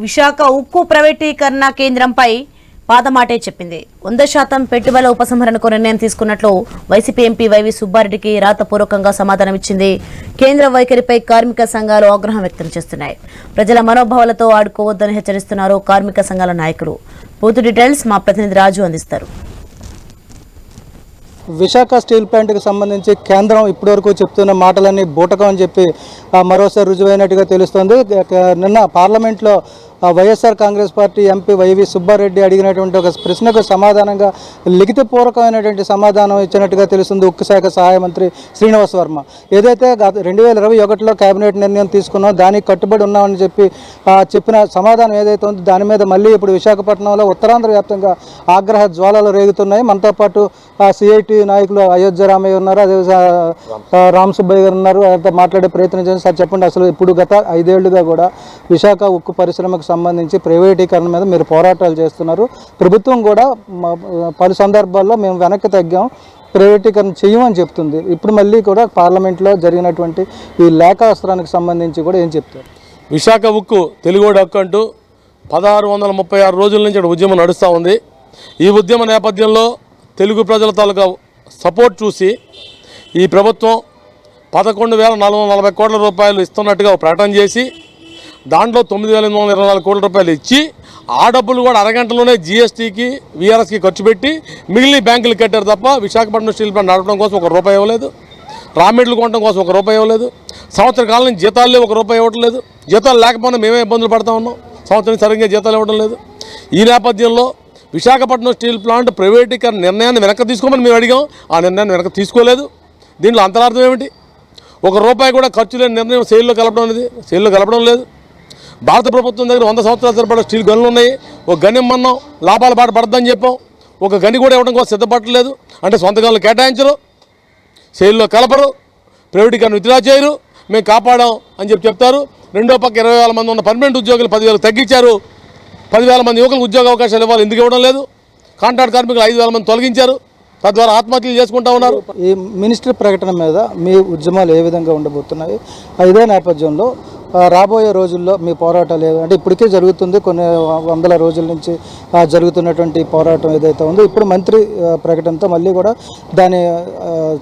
విశాఖ ఉక్కు ప్రైవేటీకరణ కేంద్రంపై పాదమాటే చెప్పింది. 100% పెట్టుబడుల ఉపసంహరణకు నిర్ణయం తీసుకున్నట్లు వైసీపీ ఎంపీ వైవి సుబ్బారెడ్డికి రాతపూర్వకంగా సమాధానమిచ్చింది. కేంద్ర వైఖరిపై కార్మిక సంఘాలు ఆగ్రహం వ్యక్తం చేస్తున్నాయి. ప్రజల మనోభావాలతో ఆడుకోవద్దని హెచ్చరిస్తున్నారు కార్మిక సంఘాల నాయకులు. పూర్తి డీటెయిల్స్ మా ప్రతినిధి రాజు అందిస్తారు. విశాఖ స్టీల్ ప్లాంట్కి సంబంధించి కేంద్రం ఇప్పటివరకు చెప్తున్న మాటలన్నీ బూటకం అని చెప్పి మరోసారి రుజువైనట్టుగా తెలుస్తోంది. నిన్న పార్లమెంట్లో వైఎస్ఆర్ కాంగ్రెస్ పార్టీ ఎంపీ వైవి సుబ్బారెడ్డి అడిగినటువంటి ఒక ప్రశ్నకు సమాధానంగా లిఖితపూర్వకమైనటువంటి సమాధానం ఇచ్చినట్టుగా తెలుస్తుంది ఉక్కు శాఖ సహాయ మంత్రి శ్రీనివాస్ వర్మ. ఏదైతే 2021లో కేబినెట్ నిర్ణయం తీసుకున్నాం దానికి కట్టుబడి ఉన్నామని చెప్పిన సమాధానం ఏదైతే ఉందో దాని మీద మళ్ళీ ఇప్పుడు విశాఖపట్నంలో ఉత్తరాంధ్ర వ్యాప్తంగా ఆగ్రహ జ్వాలలు రేగుతున్నాయి. మనతో పాటు సిఐటి నాయకులు అయోధ్య రామయ్య ఉన్నారు, అదే రామ్ సుబ్బయ్య గారు ఉన్నారు. అయితే మాట్లాడే ప్రయత్నం చేసి సార్ చెప్పండి, అసలు ఇప్పుడు గత 5 ఏళ్లుగా కూడా విశాఖ ఉక్కు పరిశ్రమకు సంబంధించి ప్రైవేటీకరణ మీద మీరు పోరాటాలు చేస్తున్నారు. ప్రభుత్వం కూడా పలు సందర్భాల్లో మేము వెనక్కి తగ్గాం, ప్రైవేటీకరణ చేయమని చెప్తుంది. ఇప్పుడు మళ్ళీ కూడా పార్లమెంట్లో జరిగినటువంటి ఈ లేఖాస్త్రానికి సంబంధించి కూడా ఏం చెప్తారు? విశాఖ ఉక్కు తెలుగోడు హక్కు అంటూ 1636 రోజుల నుంచి ఉద్యమం నడుస్తూ ఉంది. ఈ ఉద్యమ నేపథ్యంలో తెలుగు ప్రజల తాలూకా సపోర్ట్ చూసి ఈ ప్రభుత్వం 11,440 కోట్ల రూపాయలు ఇస్తున్నట్టుగా ప్రకటన చేసి దాంట్లో 9,824 కోట్ల రూపాయలు ఇచ్చి ఆ డబ్బులు కూడా అరగంటలోనే జీఎస్టీకి వీఆర్ఎస్కి ఖర్చు పెట్టి మిగిలిన బ్యాంకులు కట్టారు తప్ప విశాఖపట్నం స్టీల్ ప్లాంట్ నడపడం కోసం ఒక రూపాయి ఇవ్వలేదు, రా మెటీరియల్ కొనడం కోసం ఒక రూపాయి ఇవ్వలేదు, సంవత్సర కాలం నుంచి జీతాలు ఒక రూపాయి ఇవ్వడం లేదు. జీతాలు లేకపోయినా మేమే ఇబ్బందులు పడుతూ ఉన్నాం, సంవత్సరం సరిగ్గా జీతాలు ఇవ్వడం లేదు. ఈ నేపథ్యంలో విశాఖపట్నం స్టీల్ ప్లాంట్ ప్రైవేటీకరణ నిర్ణయాన్ని వెనక్కి తీసుకోమని మేము అడిగాం, ఆ నిర్ణయాన్ని వెనక్కి తీసుకోలేదు. దీంట్లో అంతరార్థం ఏమిటి? ఒక రూపాయి కూడా ఖర్చు లేని నిర్ణయం సేల్లో కలపడం లేదు. భారత ప్రభుత్వం దగ్గర 100 సంవత్సరాల తరబడి స్టీల్ గనులు ఉన్నాయి. ఒక గని ఇమ్మన్నాం, లాభాల బాట పడద్దని చెప్పాం, ఒక గని కూడా ఇవ్వడం కోసం సిద్ధపడలేదు. అంటే సొంత గనులు కేటాయించరు, సేల్లో కలపరు, ప్రైవేటీకరణ విత్డ్రా చేయరు, మేము కాపాడాం అని చెప్తారు. రెండో పక్క 20,000 మంది ఉన్న పర్మనెంట్ ఉద్యోగులు 10,000 తగ్గించారు. 10,000 మంది యువకులకు ఉద్యోగ అవకాశాలు ఇవ్వాలి, ఎందుకు ఇవ్వడం లేదు? కాంట్రాక్ట్ కార్మికులు 5,000 మంది తొలగించారు, తద్వారా ఆత్మహత్యలు చేసుకుంటా ఉన్నారు. ఈ మినిస్టర్ ప్రకటన మీద మీ ఉద్యమాలు ఏ విధంగా ఉండబోతున్నాయి? ఇదే నేపథ్యంలో రాబోయే రోజుల్లో మీ పోరాటాలు అంటే ఇప్పటికే జరుగుతుంది, కొన్ని వందల రోజుల నుంచి జరుగుతున్నటువంటి పోరాటం ఏదైతే ఉందో ఇప్పుడు మంత్రి ప్రకటనతో మళ్ళీ కూడా దాని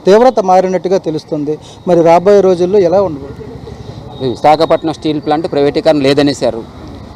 తీవ్రత మారినట్టుగా తెలుస్తుంది. మరి రాబోయే రోజుల్లో ఎలా ఉండబోతుంది? విశాఖపట్నం స్టీల్ ప్లాంట్ ప్రైవేటీకరణ లేదనేసారు,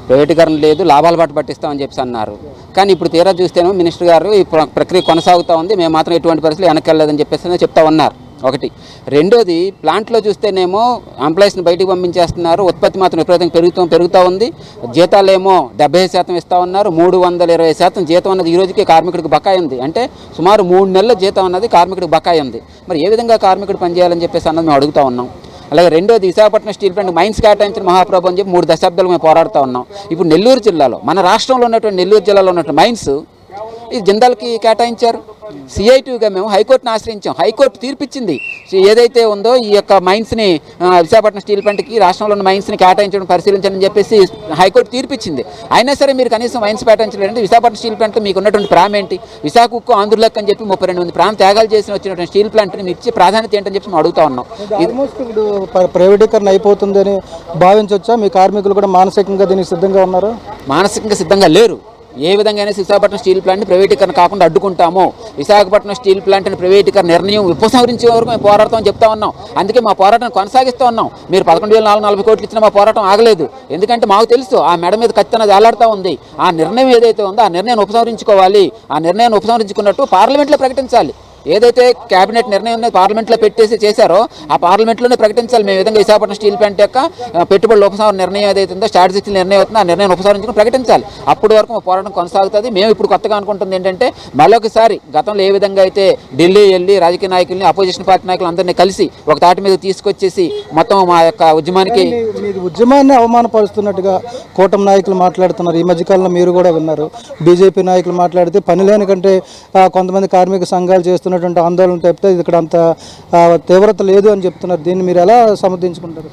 ప్రైవేటీకరణ లేదు, లాభాల బాట పట్టిస్తామని చెప్పి అన్నారు. కానీ ఇప్పుడు తీరా చూస్తేనేమో మినిస్టర్ గారు ఈ ప్రక్రియ కొనసాగుతూ ఉంది, మేము మాత్రం ఎటువంటి పరిస్థితులు వెనక్కి వెళ్ళలేదని చెప్పేసి చెప్తా ఉన్నారు. ఒకటి. రెండోది, ప్లాంట్లో చూస్తేనేమో ఎంప్లాయీస్ని బయటికి పంపించేస్తున్నారు, ఉత్పత్తి మాత్రం విపరీతంగా పెరుగుతూ ఉంది. జీతాలేమో 75% ఇస్తూ ఉన్నారు, 320% జీతం అన్నది ఈ రోజుకి కార్మికుడికి బకాయి ఉంది. అంటే సుమారు 3 నెలల జీతం అన్నది కార్మికుడికి బకాయి ఉంది. మరి ఏ విధంగా కార్మికుడు పనిచేయాలని చెప్పేసి అన్నది మేము అడుగుతూ ఉన్నాం. అలాగే రెండోది, విశాఖపట్నం స్టీల్ ప్లాంట్ మైన్స్ కేటాయించిన మహాప్రభు అని చెప్పి 3 దశాబ్దాలు మేము పోరాడుతూ ఉన్నాం. ఇప్పుడు నెల్లూరు జిల్లాలో, మన రాష్ట్రంలో ఉన్నటువంటి నెల్లూరు జిల్లాలో ఉన్నటువంటి మైన్స్ ఈ జిందాల్కి కేటాయించారు. సిఐటిగా మేము హైకోర్టును ఆశ్రయించాం, హైకోర్టు తీర్పిచ్చింది. ఏదైతే ఉందో ఈ యొక్క మైన్స్ని విశాఖపట్నం స్టీల్ ప్లాంట్కి రాష్ట్రంలో ఉన్న మైన్స్ని కేటాయించడం పరిశీలించని చెప్పేసి హైకోర్టు తీర్పిచ్చింది. అయినా సరే మీరు కనీసం మైన్స్ కేటాయించలేదంటే విశాఖపట్నం స్టీల్ ప్లాంట్లో మీకు ఉన్నటువంటి ప్రాణం ఏంటి? విశాఖ ఉక్కు ఆంధ్రులకు అని చెప్పి 32 మంది ప్రాణం త్యాగాలు చేసి వచ్చినటువంటి స్టీల్ ప్లాంట్ని మీకు ఇచ్చే ప్రాధాన్యత ఏంటని చెప్పి మేము అడుగుతా ఉన్నాం. ఇప్పుడు ప్రైవేటీకరణ అయిపోతుందని భావించవచ్చా? మీ కార్మికులు కూడా మానసికంగా దీనికి సిద్ధంగా ఉన్నారు? మానసికంగా సిద్ధంగా లేరు. ఏ విధంగా విశాఖపట్నం స్టీల్ ప్లాంట్ని ప్రైవేటీకరణ కాకుండా అడ్డుకుంటామో, విశాఖపట్నం స్టీల్ ప్లాంట్ని ప్రైవేటీకరణ నిర్ణయం ఉపసంహరించే వరకు మేము పోరాడతామని చెప్తా ఉన్నాం. అందుకే మా పోరాటం కొనసాగిస్తూ ఉన్నాం. మీరు 11,440 కోట్లు ఇచ్చినా మా పోరాటం ఆగలేదు. ఎందుకంటే మాకు తెలుసు ఆ మెడ మీద కత్తి అనేది వేలాడుతూ ఉంది. ఆ నిర్ణయం ఏదైతే ఉందో ఆ నిర్ణయాన్ని ఉపసంహరించుకోవాలి. ఆ నిర్ణయాన్ని ఉపసంహరించుకున్నట్టు పార్లమెంట్లో ప్రకటించాలి. ఏదైతే కేబినెట్ నిర్ణయం పార్లమెంట్లో పెట్టేసి చేశారో ఆ పార్లమెంట్లోనే ప్రకటించాలి. మేము విధంగా విశాఖపట్నం స్టీల్ ప్లాంట్ యొక్క పెట్టుబడుల ఉపసంహరణ నిర్ణయం ఏదైతే ఉందో, స్ట్రాటజిక్ నిర్ణయం అవుతుందో ఆ నిర్ణయం ఉపసంహరించుకుని ప్రకటించాలి. అప్పటి వరకు మా పోరాటం కొనసాగుతుంది. మేము ఇప్పుడు కొత్తగా అనుకుంటుంది ఏంటంటే, మరొకసారి గతంలో ఏ విధంగా అయితే ఢిల్లీ వెళ్ళి రాజకీయ నాయకుల్ని, అపోజిషన్ పార్టీ నాయకులు అందరినీ కలిసి ఒక తాటి మీద తీసుకొచ్చేసి మొత్తం మా యొక్క ఉద్యమాన్ని అవమానపరుస్తున్నట్టుగా కూటమి నాయకులు మాట్లాడుతున్నారు. ఈ మధ్యకాలంలో మీరు కూడా విన్నారు, బీజేపీ నాయకులు మాట్లాడితే పని లేని కంటే కొంతమంది కార్మిక సంఘాలు చేస్తున్నటువంటి ఆందోళన తప్పితే ఇక్కడ అంత తీవ్రత లేదు అని చెప్తున్నారు. దీన్ని మీరు ఎలా సమర్థించుకుంటారు?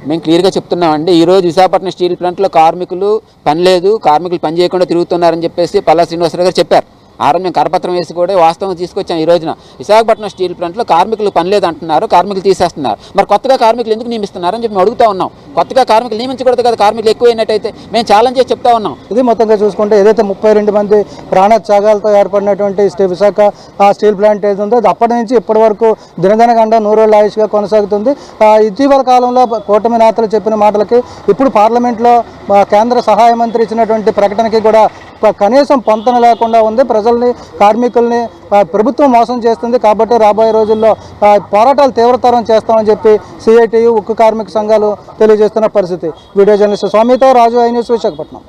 మేము క్లియర్గా చెప్తున్నామండి. ఈరోజు విశాఖపట్నం స్టీల్ ప్లాంట్లో కార్మికులు పని లేదు, కార్మికులు పని చేయకుండా తిరుగుతున్నారని చెప్పేసి పల్లా శ్రీనివాసరావు గారు చెప్పారు. ఆ రోజు మేము కరపత్రం వేసి కూడా వాస్తవం తీసుకొచ్చాం. ఈ రోజున విశాఖపట్నం స్టీల్ ప్లాంట్లో కార్మికులు పని లేదంటున్నారు, కార్మికులు తీసేస్తున్నారు. మరి కొత్తగా కార్మికులు ఎందుకు నియమిస్తున్నారని చెప్పి మేము అడుగుతా ఉన్నాం. కొత్తగా కార్మికులు నియమించకూడదు కదా, కార్మికులు ఎక్కువైనట్టయితే మేము ఛాలెంజ్ చేసి చెప్తా ఉన్నాం. ఇది మొత్తంగా చూసుకుంటే ఏదైతే 32 మంది ప్రాణత్యాగాలతో ఏర్పడినటువంటి విశాఖ స్టీల్ ప్లాంట్ ఏది ఉందో అది అప్పటి నుంచి ఇప్పటి వరకు దినదినగండ 100 రోజుల ఆయుష్గా కొనసాగుతుంది. ఇటీవల కాలంలో కూటమి నేతలు చెప్పిన మాటలకి ఇప్పుడు పార్లమెంట్లో కేంద్ర సహాయ మంత్రి ఇచ్చినటువంటి ప్రకటనకి కూడా కనీసం పొంతన లేకుండా ఉంది. ప్రజల్ని, కార్మికుల్ని ప్రభుత్వం మోసం చేస్తుంది. కాబట్టి రాబోయే రోజుల్లో పోరాటాలు తీవ్రతరం చేస్తామని చెప్పి సిఐటియు, ఉక్కు కార్మిక సంఘాలు తెలియజేస్తున్న పరిస్థితి. వీడియో జర్నలిస్ట్ స్వామితో రాజు, ఐ న్యూస్, విశాఖపట్నం.